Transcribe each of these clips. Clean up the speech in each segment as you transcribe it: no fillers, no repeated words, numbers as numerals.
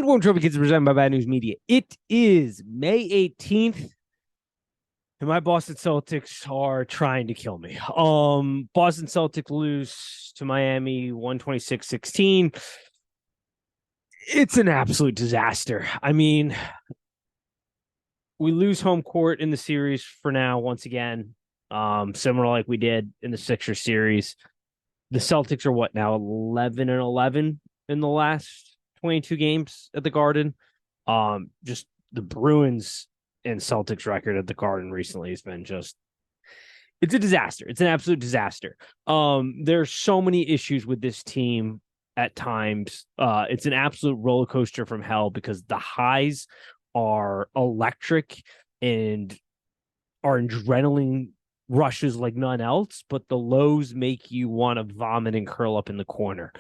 And Warm Trophy Kids is presented by Bad News Media. It is May 18th, and my Boston Celtics are trying to kill me. Boston Celtics lose to Miami 126-16. It's an absolute disaster. I mean, we lose home court in the series for now once again, similar like we did in the Sixers series. The Celtics are what now, 11-11 in the last 22 games at the Garden. Just the Bruins and Celtics record at the Garden recently has been just, it's a disaster. It's an absolute disaster. There's so many issues with this team at times. It's an absolute roller coaster from hell because the highs are electric and are adrenaline rushes like none else, but the lows make you want to vomit and curl up in the corner.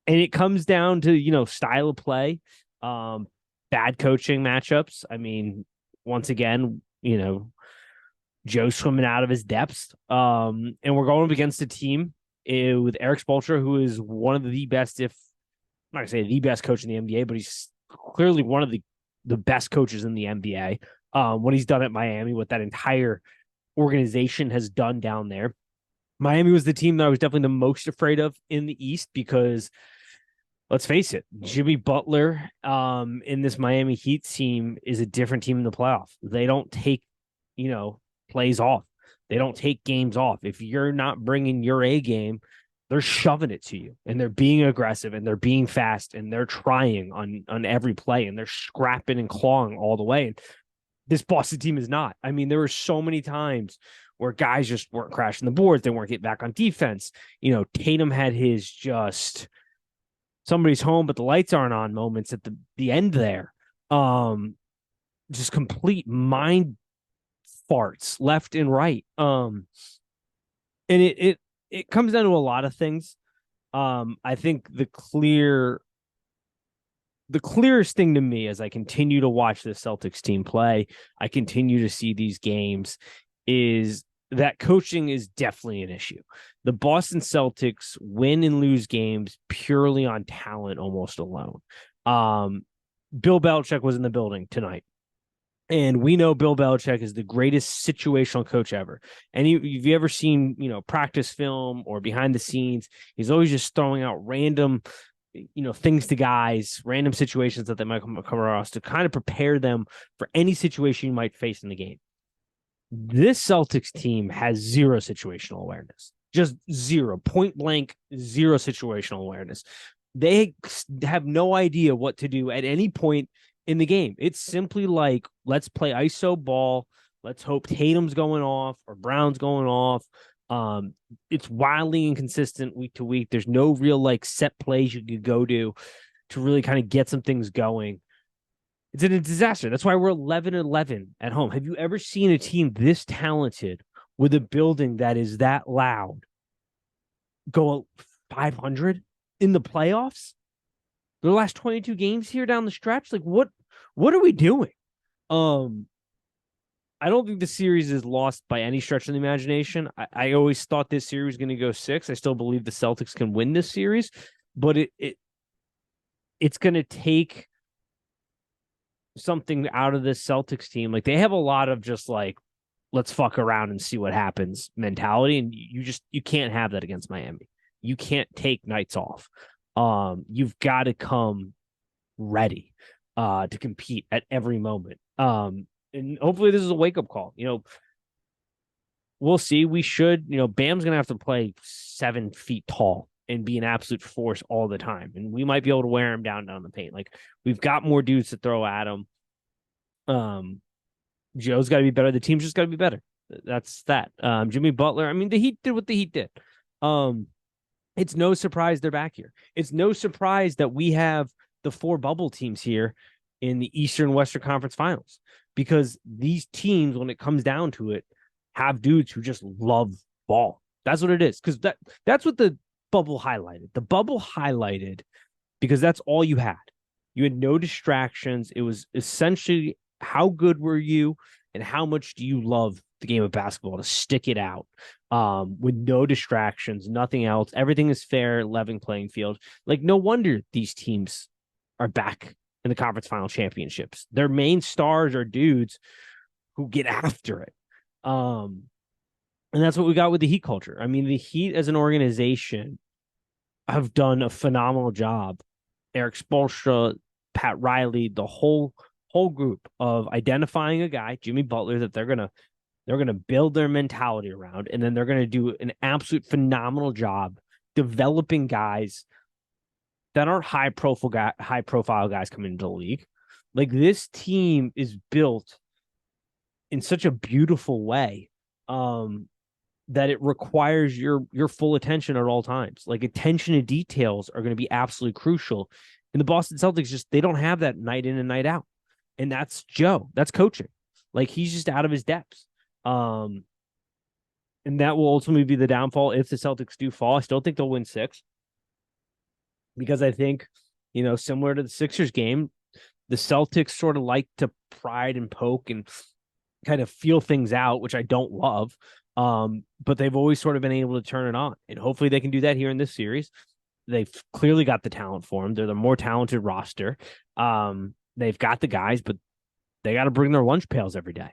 And it comes down to, style of play, bad coaching matchups. I mean, once again, Joe's swimming out of his depths. And we're going up against a team with Eric Spoelstra, who is one of the best, if I'm not going to say the best coach in the NBA, but he's clearly one of the best coaches in the NBA. What he's done at Miami, what that entire organization has done down there. Miami was the team that I was definitely the most afraid of in the East because, let's face it, Jimmy Butler in this Miami Heat team is a different team in the playoffs. They don't take, plays off. They don't take games off. If you're not bringing your A game, they're shoving it to you, and they're being aggressive, and they're being fast, and they're trying on every play, and they're scrapping and clawing all the way. And this Boston team is not. I mean, there were so many times where guys just weren't crashing the boards. They weren't getting back on defense. Tatum had his just somebody's home, but the lights aren't on moments at the end there. Just complete mind farts left and right. And it comes down to a lot of things. I think the clearest thing to me as I continue to watch the Celtics team play, I continue to see these games, is that coaching is definitely an issue. The Boston Celtics win and lose games purely on talent almost alone. Bill Belichick was in the building tonight. And we know Bill Belichick is the greatest situational coach ever. And if you ever seen, practice film or behind the scenes, he's always just throwing out random, things to guys, random situations that they might come across to kind of prepare them for any situation you might face in the game. This Celtics team has zero situational awareness, just zero, point blank, zero situational awareness. They have no idea what to do at any point in the game. It's simply like, let's play ISO ball. Let's hope Tatum's going off or Brown's going off. It's wildly inconsistent week to week. There's no real set plays you could go to really kind of get some things going. It's a disaster. That's why we're 11-11 at home. Have you ever seen a team this talented with a building that is that loud go 500 in the playoffs? The last 22 games here down the stretch, what are we doing? I don't think the series is lost by any stretch of the imagination. I always thought this series was going to go 6. I still believe the Celtics can win this series, but it's going to take something out of this Celtics team. They have a lot of just let's fuck around and see what happens mentality, and you can't have that against Miami. You can't take nights off. You've got to come ready to compete at every moment. And hopefully this is a wake-up call. We'll see. We should, Bam's going to have to play 7 feet tall and be an absolute force all the time. And we might be able to wear him down the paint. We've got more dudes to throw at him. Joe's got to be better. The team's just got to be better. That's that. Jimmy Butler, I mean, the Heat did what the Heat did. It's no surprise they're back here. It's no surprise that we have the 4 bubble teams here in the Eastern Western Conference Finals, because these teams, when it comes down to it, have dudes who just love ball. That's what it is, because that's what the bubble highlighted. The bubble highlighted because that's all you had. You had no distractions. It was essentially how good were you and how much do you love the game of basketball to stick it out with no distractions, nothing else. Everything is fair, level playing field. Like, no wonder these teams are back in the conference final championships. Their main stars are dudes who get after it. And that's what we got with the Heat culture. I mean, the Heat as an organization have done a phenomenal job. Eric Spoelstra, Pat Riley, the whole group of identifying a guy, Jimmy Butler, that they're gonna build their mentality around, and then they're gonna do an absolute phenomenal job developing guys that aren't high profile guys coming into the league. Like, this team is built in such a beautiful way that it requires your full attention at all times. Like, attention to details are going to be absolutely crucial. And the Boston Celtics they don't have that night in and night out. And that's Joe. That's coaching. Like, he's just out of his depths. And that will ultimately be the downfall if the Celtics do fall. I still think they'll win 6. Because I think, similar to the Sixers game, the Celtics sort of like to pride and poke and kind of feel things out, which I don't love. But they've always sort of been able to turn it on. And hopefully they can do that here in this series. They've clearly got the talent for them. They're the more talented roster. They've got the guys, but they got to bring their lunch pails every day.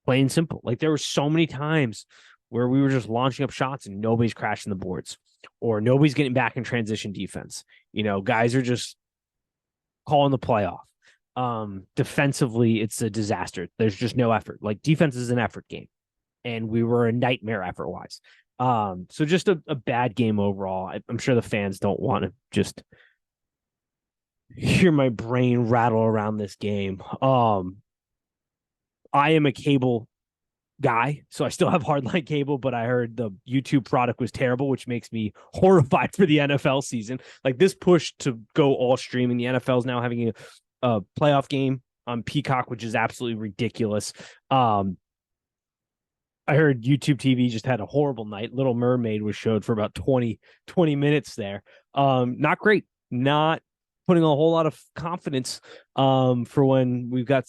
Plain and simple. Like, there were so many times where we were just launching up shots and nobody's crashing the boards, or nobody's getting back in transition defense. Guys are just calling the playoff. Defensively, it's a disaster. There's just no effort. Like, defense is an effort game, and we were a nightmare effort wise. So just a bad game overall. I'm sure the fans don't want to just hear my brain rattle around this game. I am a cable guy, so I still have hardline cable, but I heard the YouTube product was terrible, which makes me horrified for the NFL season. Like, this push to go all streaming, the NFL is now having a playoff game on Peacock, which is absolutely ridiculous. I heard YouTube TV just had a horrible night. Little Mermaid was showed for about 20 minutes there. Not great. Not putting a whole lot of confidence for when we've got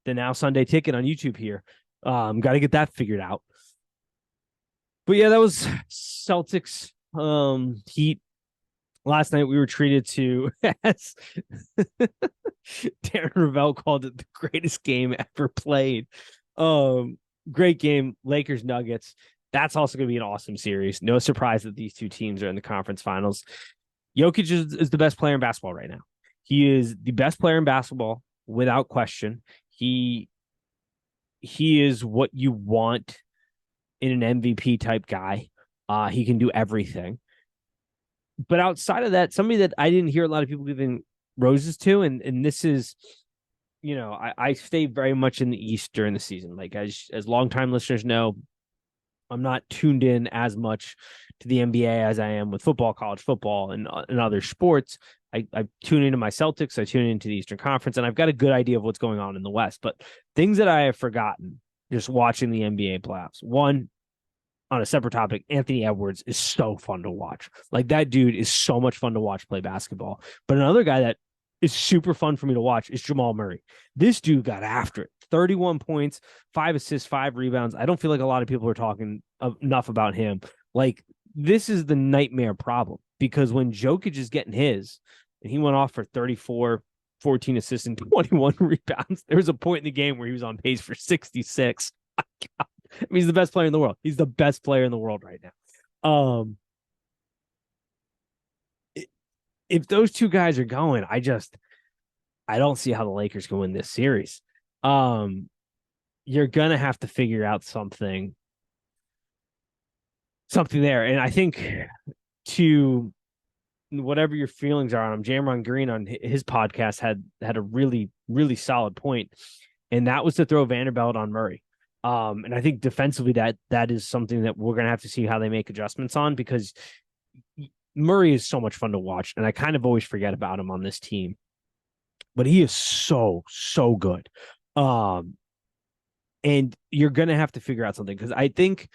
the Now Sunday Ticket on YouTube here. Got to get that figured out. But yeah, that was Celtics Heat. Last night we were treated to, as Darren Ravel called it, the greatest game ever played. Great game, Lakers Nuggets. That's also going to be an awesome series. No surprise that these two teams are in the conference finals. Jokic is the best player in basketball right now. He is the best player in basketball without question. He is what you want in an MVP type guy. He can do everything. But outside of that, somebody that I didn't hear a lot of people giving roses to, and this is, I stay very much in the East during the season. Like, as longtime listeners know, I'm not tuned in as much to the NBA as I am with football, college football, and other sports. I tune into my Celtics, I tune into the Eastern Conference, and I've got a good idea of what's going on in the West. But things that I have forgotten just watching the NBA playoffs. One, on a separate topic, Anthony Edwards is so fun to watch. Like, that dude is so much fun to watch play basketball. But another guy that is super fun for me to watch is Jamal Murray. This dude got after it. 31 points, 5 assists, 5 rebounds. I don't feel like a lot of people are talking enough about him. Like, this is the nightmare problem, because when Jokic is getting his, and he went off for 34, 14 assists and 21 rebounds, there was a point in the game where he was on pace for 66. I mean, he's the best player in the world. He's the best player in the world right now. If those two guys are going, I don't see how the Lakers can win this series. You're gonna have to figure out something there. And I think, to whatever your feelings are on him, Jamron Green on his podcast had a really, really solid point, and that was to throw Vanderbilt on Murray. And I think defensively that is something that we're going to have to see how they make adjustments on, because Murray is so much fun to watch, and I kind of always forget about him on this team, but he is so good. And you're going to have to figure out something, because I think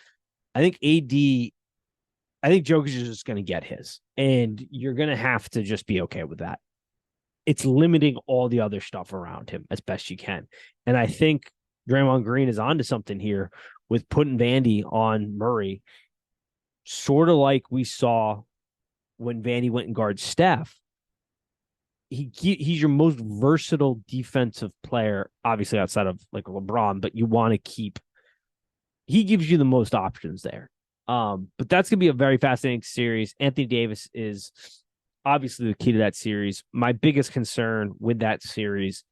Jokic is just going to get his, and you're going to have to just be okay with that. It's limiting all the other stuff around him as best you can. And I think Draymond Green is onto something here with putting Vandy on Murray, sort of like we saw when Vandy went and guarded Steph. He's your most versatile defensive player, obviously outside of like LeBron, but you want to keep. He gives you the most options there. But that's gonna be a very fascinating series. Anthony Davis is obviously the key to that series. My biggest concern with that series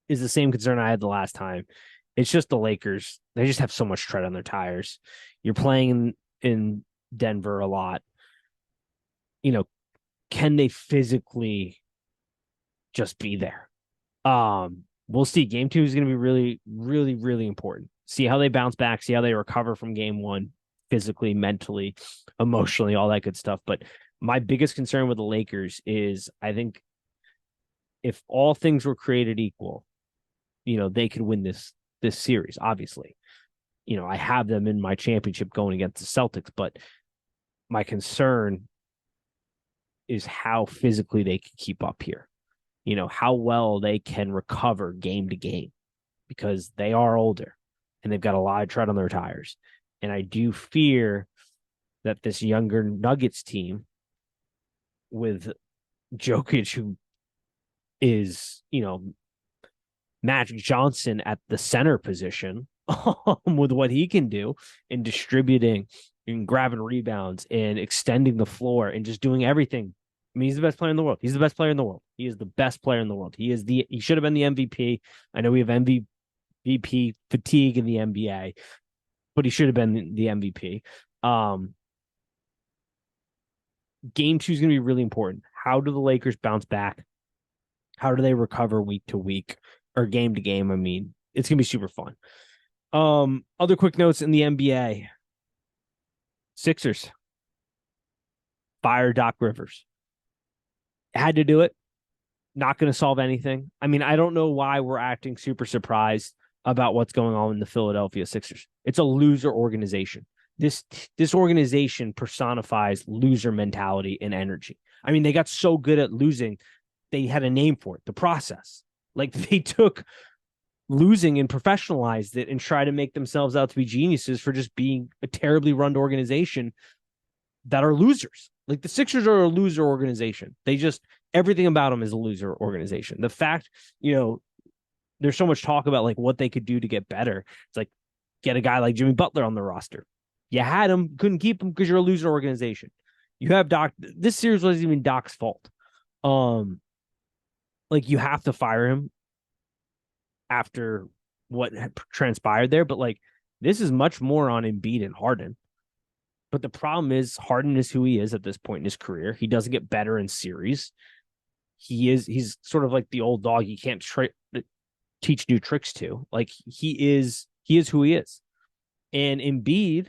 is the same concern I had the last time. It's just the Lakers. They just have so much tread on their tires. You're playing in Denver a lot. Can they physically just be there? We'll see. Game 2 is going to be really, really, really important. See how they bounce back, see how they recover from game 1, physically, mentally, emotionally, all that good stuff. But my biggest concern with the Lakers is I think if all things were created equal, they could win this series, obviously. I have them in my championship going against the Celtics, but my concern is how physically they can keep up here. How well they can recover game to game, because they are older and they've got a lot of tread on their tires. And I do fear that this younger Nuggets team with Jokic, who is, Magic Johnson at the center position, with what he can do in distributing and grabbing rebounds and extending the floor and just doing everything. I mean, he's the best player in the world. He's the best player in the world. He is the best player in the world. He should have been the MVP. I know we have MVP fatigue in the NBA, but he should have been the MVP. Game 2 is going to be really important. How do the Lakers bounce back? How do they recover week to week or game to game? I mean, it's going to be super fun. Other quick notes in the NBA. Sixers. Fire Doc Rivers. Had to do it. Not going to solve anything. I mean, I don't know why we're acting super surprised about what's going on in the Philadelphia Sixers. It's a loser organization. This organization personifies loser mentality and energy. I mean, they got so good at losing, they had a name for it, the process. Like, they took losing and professionalized it and try to make themselves out to be geniuses for just being a terribly run organization that are losers. Like, the Sixers are a loser organization. Everything about them is a loser organization. The fact, there's so much talk about like what they could do to get better. It's like, get a guy like Jimmy Butler on the roster. You had him, couldn't keep him because you're a loser organization. You have Doc. This series wasn't even Doc's fault. Like, you have to fire him after what had transpired there. But like, this is much more on Embiid and Harden. But the problem is Harden is who he is at this point in his career. He doesn't get better in series. He's sort of like the old dog you can't teach new tricks to. Like, he is who he is. And Embiid,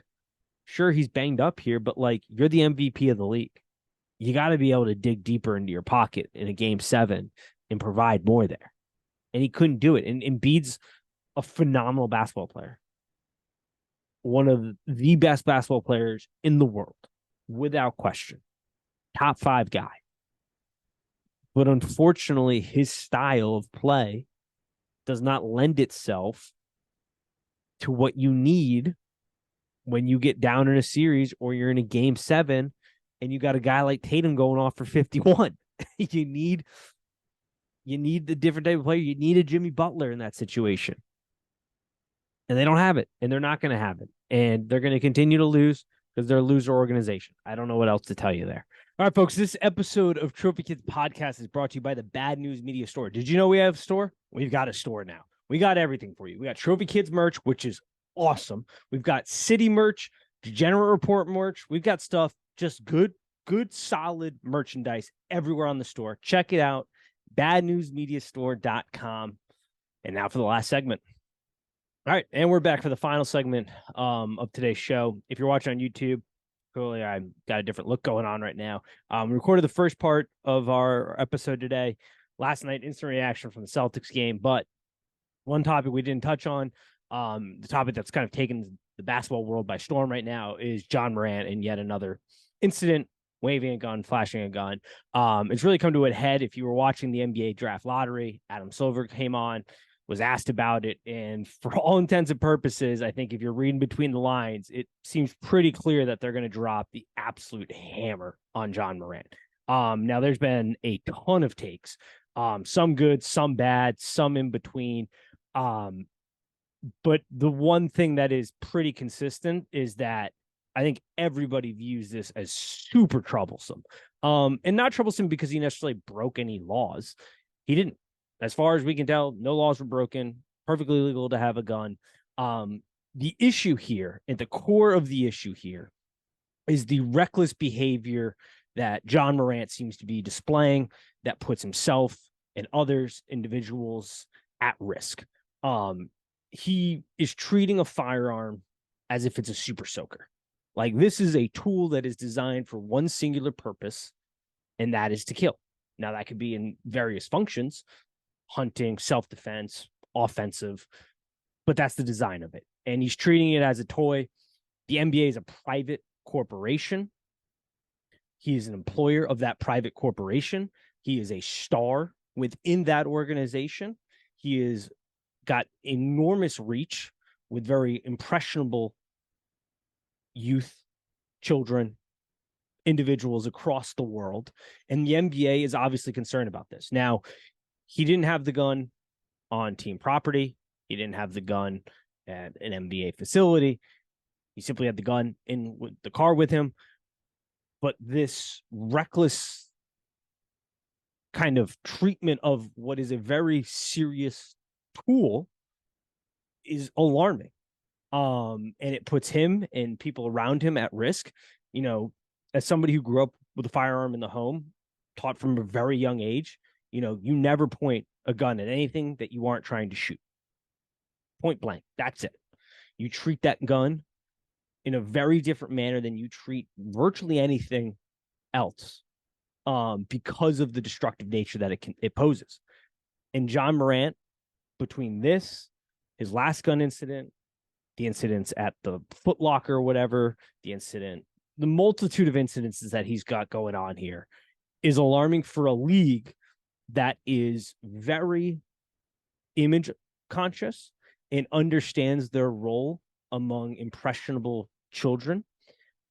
sure, he's banged up here, but like, you're the MVP of the league. You got to be able to dig deeper into your pocket in a game 7 and provide more there. And he couldn't do it. And Embiid's a phenomenal basketball player. One of the best basketball players in the world, without question. Top 5 guy. But unfortunately, his style of play does not lend itself to what you need when you get down in a series or you're in a game 7 and you got a guy like Tatum going off for 51. You need the different type of player. You need a Jimmy Butler in that situation. And they don't have it, and they're not going to have it. And they're going to continue to lose because they're a loser organization. I don't know what else to tell you there. All right, folks, this episode of Trophy Kids Podcast is brought to you by the Bad News Media Store. Did you know we have a store? We've got a store now. We got everything for you. We got Trophy Kids merch, which is awesome. We've got City merch, Degenerate Report merch. We've got stuff, just good, solid merchandise everywhere on the store. Check it out, badnewsmediastore.com. And now for the last segment. All right, and we're back for the final segment of today's show. If you're watching on YouTube, clearly I've got a different look going on right now. We recorded the first part of our episode today. Last night, instant reaction from the Celtics game. But one topic we didn't touch on, the topic that's kind of taken the basketball world by storm right now, is Ja Morant and yet another incident, waving a gun, flashing a gun. It's really come to a head. If you were watching the NBA draft lottery, Adam Silver came on. was asked about it. And for all intents and purposes, I think if you're reading between the lines, it seems pretty clear that they're going to drop the absolute hammer on Ja Morant. Now there's been a ton of takes, some good, some bad, some in between. But the one thing that is pretty consistent is that I think everybody views this as super troublesome. And not troublesome because he necessarily broke any laws. He didn't. As far as we can tell, no laws were broken. Perfectly legal to have a gun. The issue here, at the core of the issue here, is the reckless behavior that Ja Morant seems to be displaying that puts himself and others, individuals, at risk. He is treating a firearm as if it's a super soaker. Like, this is a tool that is designed for one singular purpose, and that is to kill. Now, that could be in various functions, hunting, self-defense, offensive, but that's the design of it. And he's treating it as a toy. The NBA is a private corporation. He is an employer of that private corporation. He is a star within that organization. He has got enormous reach with very impressionable youth, children, individuals across the world. And the NBA is obviously concerned about this. Now, he didn't have the gun on team property. He didn't have the gun at an NBA facility. He simply had the gun in the car with him. But this reckless kind of treatment of what is a very serious tool is alarming. And it puts him and people around him at risk. You know, as somebody who grew up with a firearm in the home, taught from a very young age, you know, you never point a gun at anything that you aren't trying to shoot. Point blank. That's it. You treat that gun in a very different manner than you treat virtually anything else, because of the destructive nature that it poses. And Ja Morant, between this, his last gun incident, the incidents at the Foot Locker or whatever, the multitude of incidences that he's got going on here is alarming for a league that is very image conscious and understands their role among impressionable children.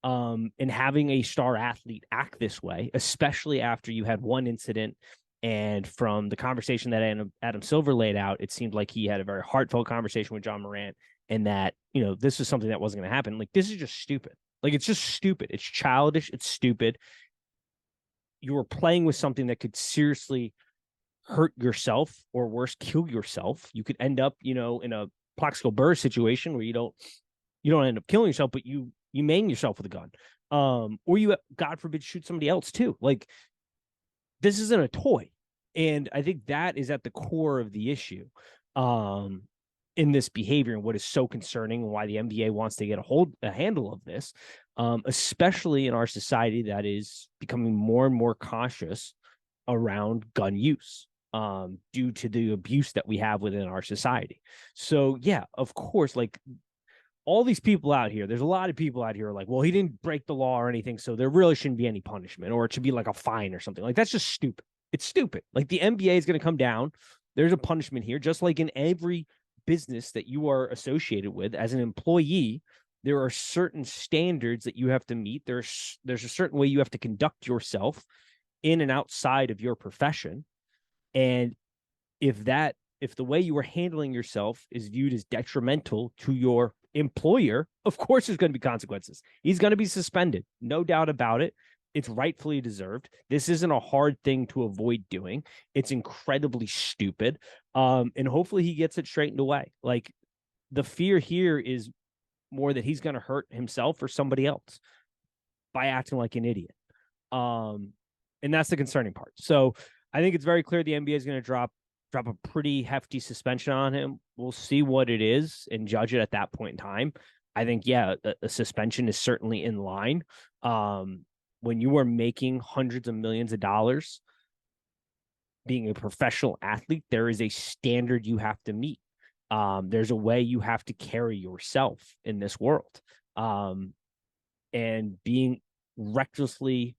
And having a star athlete act this way, especially after you had one incident, and from the conversation that Adam Silver laid out, it seemed like he had a very heartfelt conversation with Ja Morant, and that, you know, this is something that wasn't going to happen. Like, this is just stupid. Like, it's just stupid. It's childish. It's stupid. You were playing with something that could seriously hurt yourself, or worse, kill yourself. You could end up, you know, in a Plaxico Burress situation where you don't end up killing yourself, but you maim yourself with a gun. Or you, God forbid, shoot somebody else too. Like, this isn't a toy. And I think that is at the core of the issue, in this behavior, and what is so concerning, and why the NBA wants to get a handle of this, especially in our society that is becoming more and more cautious around gun use, due to the abuse that we have within our society. So yeah, of course, like, all these people out here, there's a lot of people out here like, well, he didn't break the law or anything, so there really shouldn't be any punishment, or it should be like a fine or something. Like, that's just stupid. It's stupid. Like, the NBA is going to come down. There's a punishment here, just like in every business that you are associated with as an employee. There are certain standards that you have to meet. There's a certain way you have to conduct yourself in and outside of your profession. And if the way you are handling yourself is viewed as detrimental to your employer, of course there's going to be consequences. He's going to be suspended, no doubt about it. It's rightfully deserved. This isn't a hard thing to avoid doing. It's incredibly stupid. And hopefully he gets it straightened away. Like, the fear here is more that he's going to hurt himself or somebody else by acting like an idiot. And that's the concerning part. So I think it's very clear the NBA is going to drop a pretty hefty suspension on him. We'll see what it is and judge it at that point in time. I think, yeah, a suspension is certainly in line. When you are making hundreds of millions of dollars being a professional athlete, there is a standard you have to meet. There's a way you have to carry yourself in this world. And being recklessly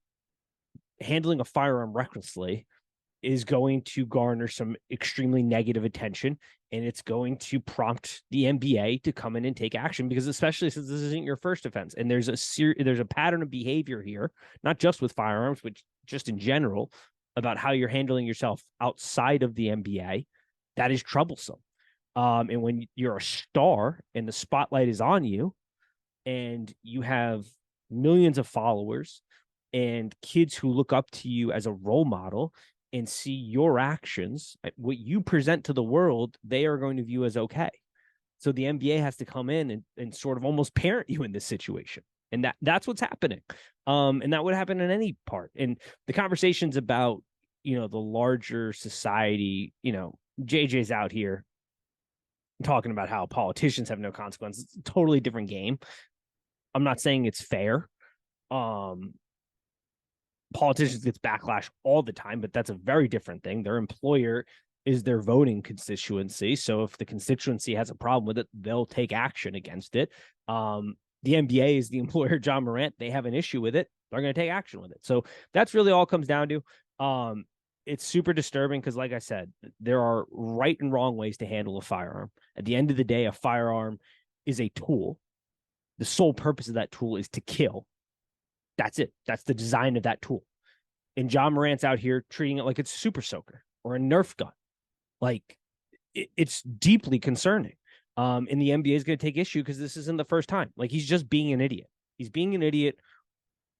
handling a firearm recklessly is going to garner some extremely negative attention, and it's going to prompt the NBA to come in and take action, because especially since this isn't your first offense, and there's a pattern of behavior here, not just with firearms, but just in general, about how you're handling yourself outside of the NBA that is troublesome. And when you're a star and the spotlight is on you, and you have millions of followers and kids who look up to you as a role model and see your actions, what you present to the world, they are going to view as okay. So the NBA has to come in and sort of almost parent you in this situation. And that's what's happening. And that would happen in any part. And the conversations about, the larger society, JJ's out here talking about how politicians have no consequence. It's a totally different game. I'm not saying it's fair. Politicians get backlash all the time, but that's a very different thing. Their employer is their voting constituency. So if the constituency has a problem with it, they'll take action against it. The NBA is the employer, Ja Morant. They have an issue with it. They're going to take action with it. So that's really all it comes down to. It's super disturbing because, like I said, there are right and wrong ways to handle a firearm. At the end of the day, a firearm is a tool. The sole purpose of that tool is to kill. That's it. That's the design of that tool. And Ja Morant's out here treating it like it's a super soaker or a Nerf gun. Like, it's deeply concerning. And the NBA is going to take issue because this isn't the first time. Like, he's just being an idiot. He's being an idiot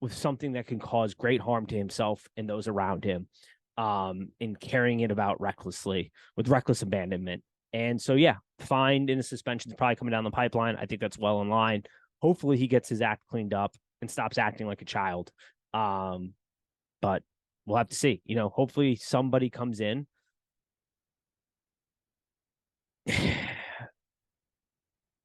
with something that can cause great harm to himself and those around him, and carrying it about recklessly with reckless abandonment. And so, yeah, fined in a suspension is probably coming down the pipeline. I think that's well in line. Hopefully he gets his act cleaned up and stops acting like a child. But we'll have to see. Hopefully somebody comes in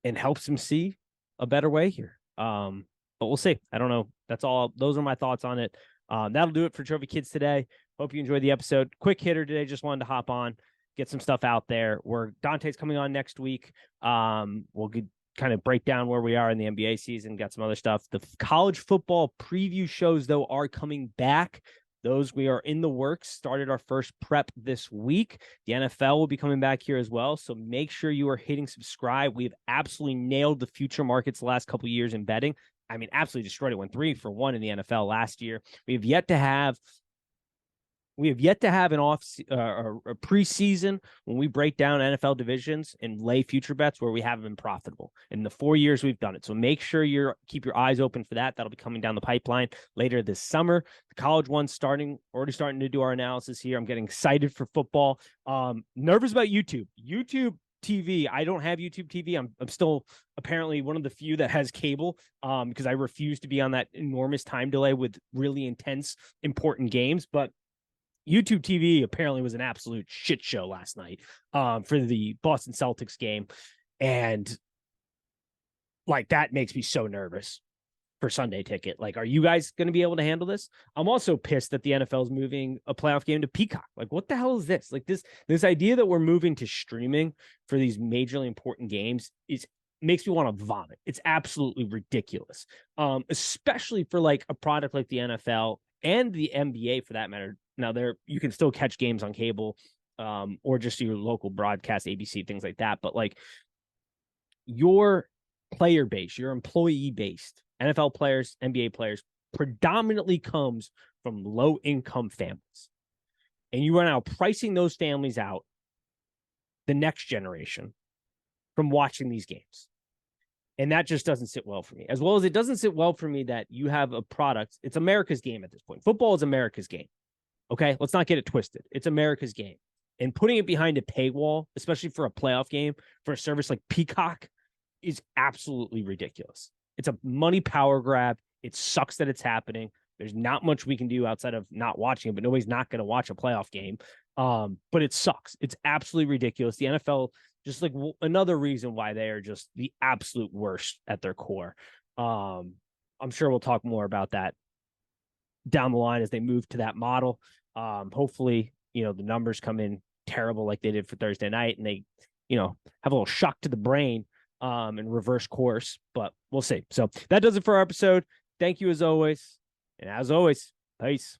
and helps him see a better way here. But we'll see. I don't know. That's all. Those are my thoughts on it. That'll do it for Trophy Kids today. Hope you enjoyed the episode. Quick hitter today. Just wanted to hop on, get some stuff out there. Where Dante's coming on next week. We'll kind of break down where we are in the NBA season. Got some other stuff. The college football preview shows, though, are coming back. Those we are in the works. Started our first prep this week. The NFL will be coming back here as well. So make sure you are hitting subscribe. We've absolutely nailed the future markets the last couple of years in betting. I mean, absolutely destroyed it. Went 3-for-1 in the NFL last year. We have yet to have an a preseason when we break down NFL divisions and lay future bets where we haven't been profitable in the 4 years we've done it. So make sure keep your eyes open for that. That'll be coming down the pipeline later this summer. The college one's already starting to do our analysis here. I'm getting excited for football. Nervous about YouTube TV. I don't have YouTube TV. I'm still apparently one of the few that has cable, because I refuse to be on that enormous time delay with really intense, important games. But YouTube TV apparently was an absolute shit show last night for the Boston Celtics game. And like, that makes me so nervous for Sunday Ticket. Like, are you guys going to be able to handle this? I'm also pissed that the NFL is moving a playoff game to Peacock. Like, what the hell is this? Like, this idea that we're moving to streaming for these majorly important games makes me want to vomit. It's absolutely ridiculous. Especially for like a product like the NFL and the NBA for that matter. Now, you can still catch games on cable, or just your local broadcast, ABC, things like that. But like, your player base, your employee based NFL players, NBA players, predominantly comes from low income families. And you are now pricing those families out, the next generation, from watching these games. And that just doesn't sit well for me. As well as it doesn't sit well for me that you have a product. It's America's game at this point. Football is America's game. Okay, let's not get it twisted. It's America's game. And putting it behind a paywall, especially for a playoff game, for a service like Peacock, is absolutely ridiculous. It's a money power grab. It sucks that it's happening. There's not much we can do outside of not watching it, but nobody's not going to watch a playoff game. But it sucks. It's absolutely ridiculous. The NFL, just like another reason why they are just the absolute worst at their core. I'm sure we'll talk more about that down the line as they move to that model. Hopefully, the numbers come in terrible like they did for Thursday night, and they, have a little shock to the brain, and reverse course, but we'll see. So that does it for our episode. Thank you as always. And as always, peace.